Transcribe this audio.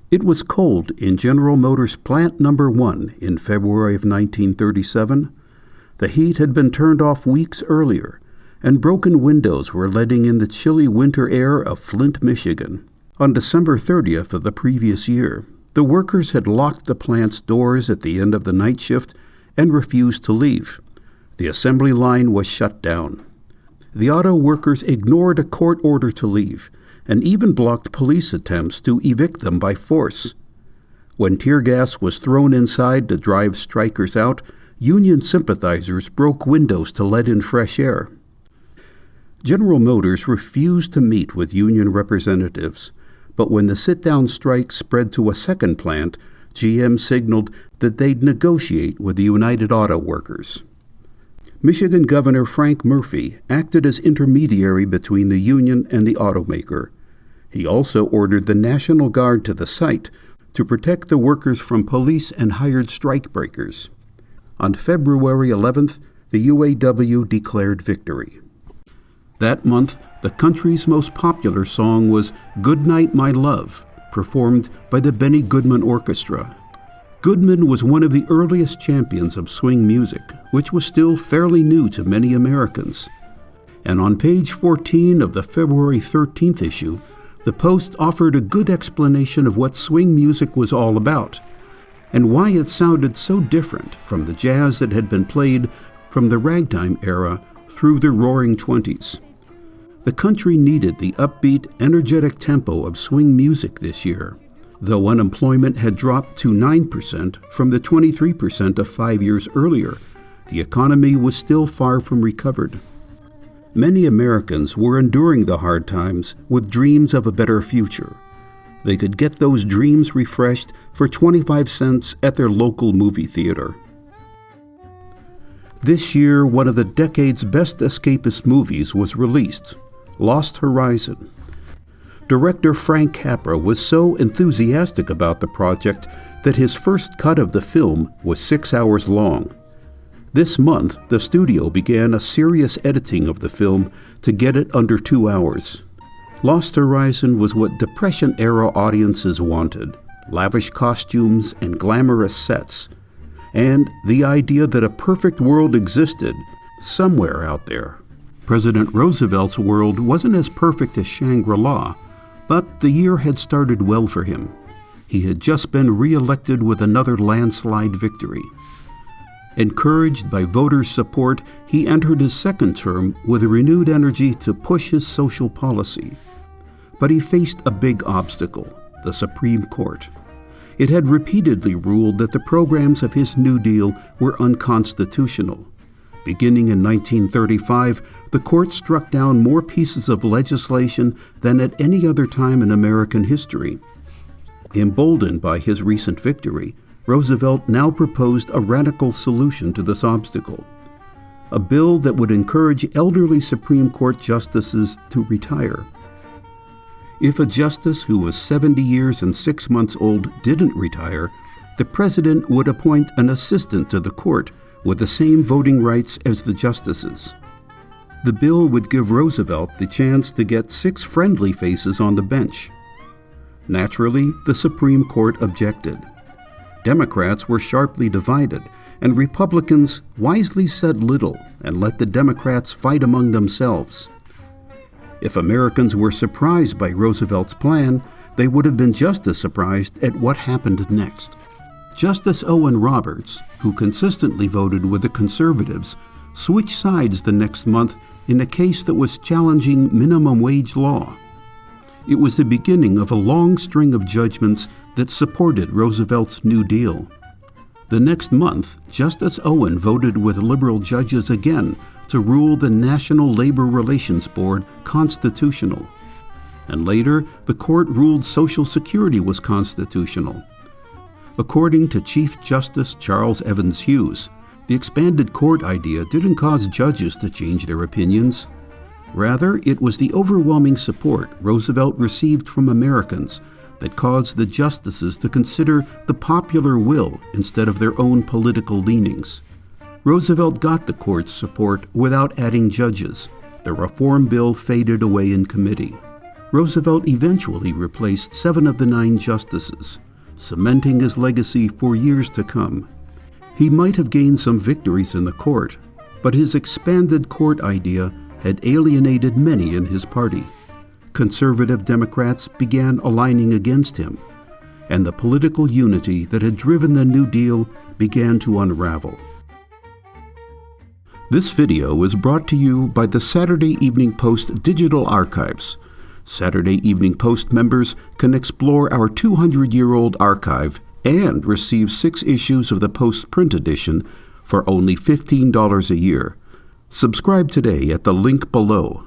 It was cold in General Motors Plant Number 1 in February of 1937. The heat had been turned off weeks earlier, and broken windows were letting in the chilly winter air of Flint, Michigan. On December 30th of the previous year, the workers had locked the plant's doors at the end of the night shift and refused to leave. The assembly line was shut down. The auto workers ignored a court order to leave and even blocked police attempts to evict them by force. When tear gas was thrown inside to drive strikers out, union sympathizers broke windows to let in fresh air. General Motors refused to meet with union representatives, but when the sit-down strike spread to a second plant, GM signaled that they'd negotiate with the United Auto Workers. Michigan Governor Frank Murphy acted as intermediary between the union and the automaker. He also ordered the National Guard to the site to protect the workers from police and hired strikebreakers. On February 11th, the UAW declared victory. That month, the country's most popular song was "Goodnight, My Love," performed by the Benny Goodman Orchestra. Goodman was one of the earliest champions of swing music, which was still fairly new to many Americans. And on page 14 of the February 13th issue, the Post offered a good explanation of what swing music was all about, and why it sounded so different from the jazz that had been played from the ragtime era through the Roaring Twenties. The country needed the upbeat, energetic tempo of swing music this year, though unemployment had dropped to 9% from the 23% of 5 years earlier. The economy was still far from recovered. Many Americans were enduring the hard times with dreams of a better future. They could get those dreams refreshed for 25 cents at their local movie theater. This year, one of the decade's best escapist movies was released, Lost Horizon. Director Frank Capra was so enthusiastic about the project that his first cut of the film was 6 hours long. This month, the studio began a serious editing of the film to get it under 2 hours. Lost Horizon was what Depression-era audiences wanted: lavish costumes and glamorous sets, and the idea that a perfect world existed somewhere out there. President Roosevelt's world wasn't as perfect as Shangri-La, but the year had started well for him. He had just been re-elected with another landslide victory. Encouraged by voters' support, he entered his second term with a renewed energy to push his social policy. But he faced a big obstacle: the Supreme Court. It had repeatedly ruled that the programs of his New Deal were unconstitutional. Beginning in 1935, the court struck down more pieces of legislation than at any other time in American history. Emboldened by his recent victory, Roosevelt now proposed a radical solution to this obstacle: a bill that would encourage elderly Supreme Court justices to retire. If a justice who was 70 years and 6 months old didn't retire, the president would appoint an assistant to the court with the same voting rights as the justices. The bill would give Roosevelt the chance to get 6 friendly faces on the bench. Naturally, the Supreme Court objected. Democrats were sharply divided, and Republicans wisely said little and let the Democrats fight among themselves. If Americans were surprised by Roosevelt's plan, they would have been just as surprised at what happened next. Justice Owen Roberts, who consistently voted with the conservatives, switched sides the next month in a case that was challenging minimum wage law. It was the beginning of a long string of judgments that supported Roosevelt's New Deal. The next month, Justice Owen voted with liberal judges again to rule the National Labor Relations Board constitutional. And later, the court ruled Social Security was constitutional. According to Chief Justice Charles Evans Hughes, the expanded court idea didn't cause judges to change their opinions. Rather, it was the overwhelming support Roosevelt received from Americans that caused the justices to consider the popular will instead of their own political leanings. Roosevelt got the court's support without adding judges. The reform bill faded away in committee. Roosevelt eventually replaced 7 of the 9 justices, cementing his legacy for years to come. He might have gained some victories in the court, but his expanded court idea had alienated many in his party. Conservative Democrats began aligning against him, and the political unity that had driven the New Deal began to unravel. This video was brought to you by the Saturday Evening Post Digital Archives. Saturday Evening Post members can explore our 200-year-old archive and receive 6 issues of the Post print edition for only $15 a year. Subscribe today at the link below.